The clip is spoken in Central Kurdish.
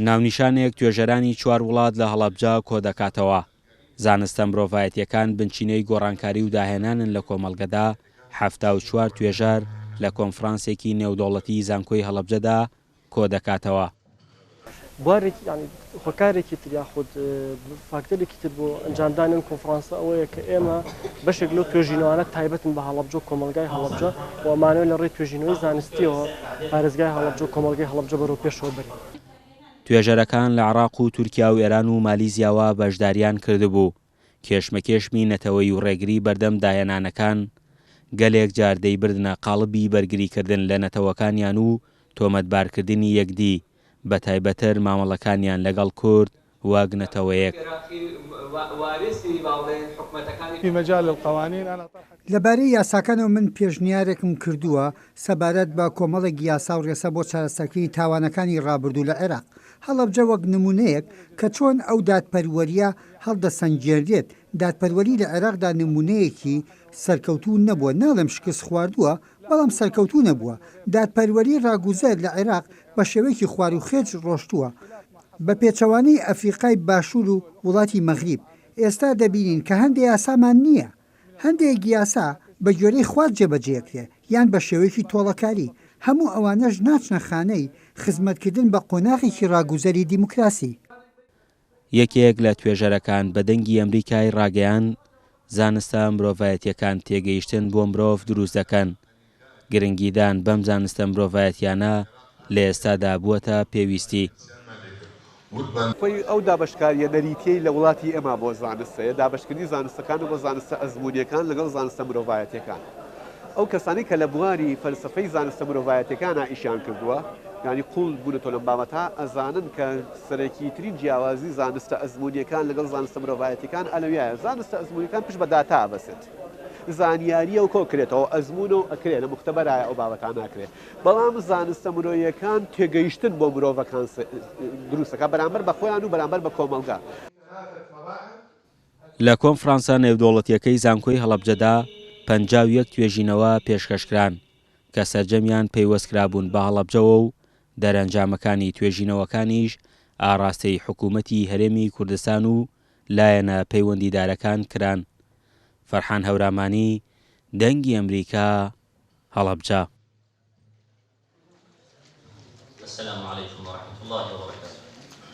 ناونیشانێک توێژەرانی چوار وڵات لە هەڵەبجە کۆ دەکاتەوە. زانستە مرۆڤایەتیەکان بنچینەی گۆڕانکاری و داهێنانن لە کۆمەڵگەدا 74 توێژەر لە کۆنفرانسێکی نێودەوڵەتی زانکۆی هەڵەبجەدا کۆ دەکاتەوە. بوارێکی ینی خۆکارێکی تر یاخود فاکتەرێکی تر بۆ ئەنجامدانن کۆنفرانسە ئەوەیە کە ئێمە بەشێک لەو توێژینەوانە تایبەتن بە هەڵەبجە و کۆمەلگای هەڵەبجە و ئەمانەوە لە ڕێی توێژینەوەی زانستیەوە پارێزگای هەڵەبجە و کۆمەلگای هەڵەبجە بەرەو پێشەوە بەرین. توێژەرەکان لە عێراق و تورکیا و ئێران و مالیزیاوە بەشداریان کردبوو. کێشمەکێشمی نەتەوەی و ڕێگری بەردەم داهێنانەکان گەلێک جار دەیبردنە قاڵبی بەرگریکردن لە نەتەوەکانیان و تۆمەتبارکردنی یەکدی بە تایبەتر مامەڵەکانیان لەگەڵ کورد وەک نەتەوەیەک. لەبارەی یاساکانەوە من پێشنیارێکم کردووە سەبارەت بە کۆمەڵێک یاسا و ڕێسە بۆ چارەسەرکردنی تاوانەکانی ڕابردوو لە عێراق. هەڵەبجە وەک نمونەیەک کە چۆن ئەو دادپەروەریە هەڵدەسەنجێردێت. دادپەروەری لە عێراقدا نمونەیەکی سەرکەوتوو نەبووە، ناڵێم شکست خواردووە بەڵام سەرکەوتوو نەبووە. دادپەروەری ڕاگوزەر لە عێراق بە شێوەیەکی خواروخێج ڕۆشتووە بە پێچەوانەی ئەفریقای باشوور و وڵاتی مەغریب. ئێستا دەبینین کە هەندێک یاسامان نییە، هەندێک یاسا بە گوێرەی خوارد جێبەجێکرێ یان بە شێوەیەکی تۆڵەکاری. هەموو ئەوانەش ناچنە خانەی خزمەتکردن بە قۆناغێکی ڕاگوزەری دیموکراسی. یەکێک لە توێژەرەکان بە دەنگی ئەمریکای ڕاگەیان زانستە مرۆڤایەتیەکان تێگەیشتن بۆ مرۆڤ دروست دەکەن. گرنگیدان بەم زانستە مرۆڤایەتیانە لە ئێستادا بووەتە پێویستی. ئەو دابشکاریە نەریتەی لە وڵاتی ئێمە بۆ زانستەیە، دابشکردنی زانستەکان بۆ زانستە ئەزمونیەکان لەگەڵ زانستە مرۆڤایەتیەکان. ئەو کەسانی کە لە بواری فەلسفەی زانستە مرۆڤایەتیەکانە ئیشان کردووە، ینی قوڵ بوونەتەوە لەم بابەتە، ئەزانن کە سەرەکی ترین جیاوازی زانستە ئەزمونیەکان لەگەڵ زانستە مرۆڤایەتیەکان ئەلەویایە. زانستە ئەزمونیەکان پشت بە داتا ئەبەسێت. زانیاریە و کۆکرێتەوە ئەزمون و ئەکرێت لە مختبەرایە ئەو بابەتان ناکرێت. بەڵام زانستە مرۆیەکان تێگەیشتن بۆ مرۆڤەکان دروستەکە بەرامبەر بە خۆیان و بەرامبەر بە کۆمەلگا. لە کۆنفرانسە نێودەوڵەتیەکەی زانکۆی هەڵەبجەدا 51 توێژینەوە پێشکەشکران کە سەرجەمیان پەیوەستکرابوون بە هەڵەبجەوە و دەرەنجامەکانی توێژینەوەکانیش ئاراستەی حکوومەتی هەرێمی کوردستان و لایەنە پەیوەندیدارەکان کران. فەرحان هەورامانی، دەنگی ئەمریکا، هەڵەبجە. السلام عليكم ورحمة الله وبركاته.